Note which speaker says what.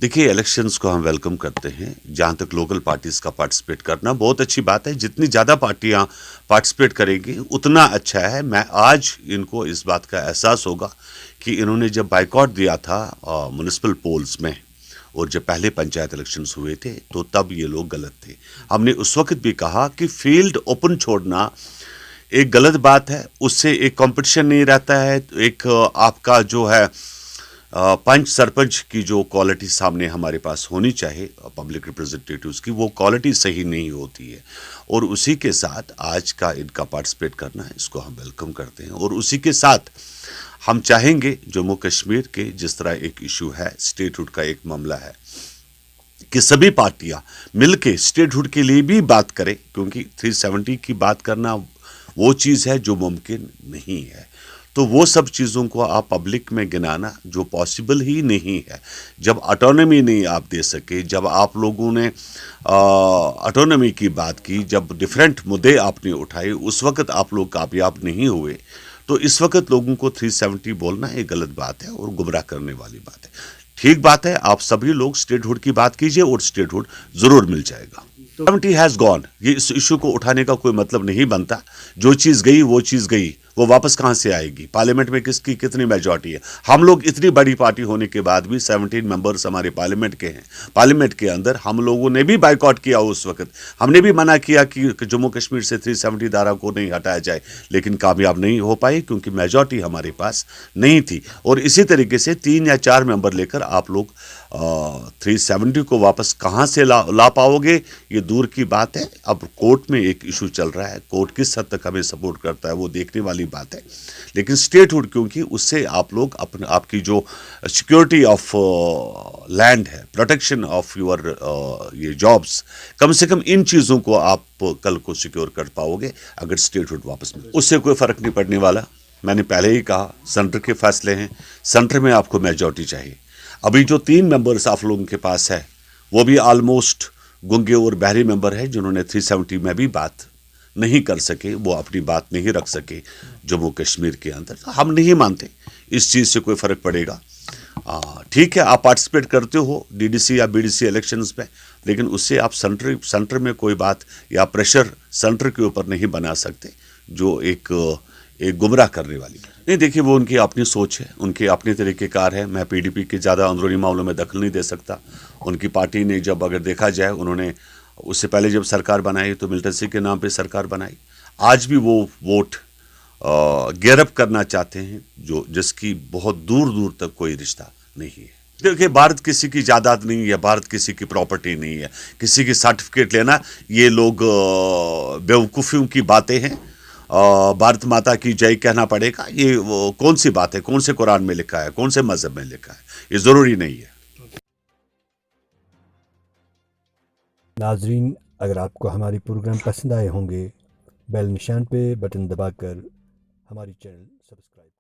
Speaker 1: देखिए, इलेक्शंस को हम वेलकम करते हैं। जहाँ तक लोकल पार्टीज़ का पार्टिसिपेट करना बहुत अच्छी बात है। जितनी ज़्यादा पार्टियाँ पार्टिसिपेट करेंगी उतना अच्छा है। मैं आज इनको इस बात का एहसास होगा कि इन्होंने जब बायकॉट दिया था म्युनिसिपल पोल्स में और जब पहले पंचायत इलेक्शंस हुए थे तो तब ये लोग गलत थे। हमने उस वक्त भी कहा कि फील्ड ओपन छोड़ना एक गलत बात है। उससे एक कंपटीशन नहीं रहता है। एक आपका जो है पंच सरपंच की जो क्वालिटी सामने हमारे पास होनी चाहिए पब्लिक रिप्रेजेंटेटिव्स की, वो क्वालिटी सही नहीं होती है। और उसी के साथ आज का इनका पार्टिसिपेट करना है, इसको हम वेलकम करते हैं। और उसी के साथ हम चाहेंगे जम्मू कश्मीर के जिस तरह एक इशू है, स्टेटहुड का एक मामला है, कि सभी पार्टियां मिलके स्टेटहुड के लिए भी बात करें, क्योंकि 370 की बात करना वो चीज़ है जो मुमकिन नहीं है। तो वो सब चीज़ों को आप पब्लिक में गिनाना जो पॉसिबल ही नहीं है। जब ऑटोनॉमी नहीं आप दे सके, जब आप लोगों ने ऑटोनॉमी की बात की, जब डिफरेंट मुद्दे आपने उठाए, उस वक्त आप लोग कामयाब नहीं हुए। तो इस वक्त लोगों को 370 बोलना एक गलत बात है और गुमराह करने वाली बात है। ठीक बात है, आप सभी लोग स्टेटहुड की बात कीजिए और स्टेटहुड ज़रूर मिल जाएगा। 70 हैज़ गॉन, ये इस इशू को उठाने का कोई मतलब नहीं बनता। जो चीज़ गई वो चीज़ गई, वो वापस कहाँ से आएगी? पार्लियामेंट में किसकी कितनी मेजॉरिटी है? हम लोग इतनी बड़ी पार्टी होने के बाद भी 17 मेंबर्स हमारे पार्लियामेंट के हैं। पार्लियामेंट के अंदर हम लोगों ने भी बाइकआउट किया उस वक्त। हमने भी मना किया कि जम्मू कश्मीर से 370 धारा को नहीं हटाया जाए, लेकिन कामयाब नहीं हो पाई क्योंकि मेजॉरिटी हमारे पास नहीं थी। और इसी तरीके से 3 या 4 मेंबर लेकर आप लोग 370 को वापस कहाँ से ला पाओगे, ये दूर की बात है। अब कोर्ट में एक इशू चल रहा है, कोर्ट किस हद तक हमें सपोर्ट करता है वो देखने वाली बात है। लेकिन स्टेटहुड, क्योंकि उससे आप लोग अपने आपकी जो सिक्योरिटी ऑफ लैंड है, प्रोटेक्शन ऑफ यूर ये जॉब्स, कम से कम इन चीज़ों को आप कल को सिक्योर कर पाओगे अगर स्टेटहुड वापस मिले। उससे कोई फ़र्क नहीं पड़ने वाला। मैंने पहले ही कहा, सेंटर के फैसले हैं, सेंटर में आपको मेजॉरिटी चाहिए। अभी जो 3 मेंबर्स आप लोगों के पास है वो भी ऑलमोस्ट गूंगे और बहरे मेंबर है, जिन्होंने 370 में भी बात नहीं कर सके, वो अपनी बात नहीं रख सके जम्मू कश्मीर के अंदर। तो हम नहीं मानते इस चीज़ से कोई फ़र्क पड़ेगा। ठीक है, आप पार्टिसिपेट करते हो डीडीसी या बीडीसी इलेक्शंस में, लेकिन उससे आप सेंटर में कोई बात या प्रेशर सेंटर के ऊपर नहीं बना सकते जो एक गुमराह करने वाली है। नहीं, देखिए, वो उनकी अपनी सोच है, उनके अपने तरीक़ेकार है। मैं पीडीपी के ज़्यादा अंदरूनी मामलों में दखल नहीं दे सकता। उनकी पार्टी ने जब अगर देखा जाए, उन्होंने उससे पहले जब सरकार बनाई तो मिलिटेंसी के नाम पे सरकार बनाई। आज भी वो वोट गियरअप करना चाहते हैं जो जिसकी बहुत दूर दूर तक कोई रिश्ता नहीं है। देखिए, भारत किसी की जायदाद नहीं है, भारत किसी की प्रॉपर्टी नहीं है। किसी की सर्टिफिकेट लेना, ये लोग बेवकूफ़ियों की बातें हैं। भारत माता की जय कहना पड़ेगा, ये वो कौन सी बात है? कौन से कुरान में लिखा है? कौन से मज़हब में लिखा है? ये ज़रूरी नहीं है।
Speaker 2: नाजरीन, अगर आपको हमारी प्रोग्राम पसंद आए होंगे, बेल निशान पे बटन दबाकर हमारी चैनल सब्सक्राइब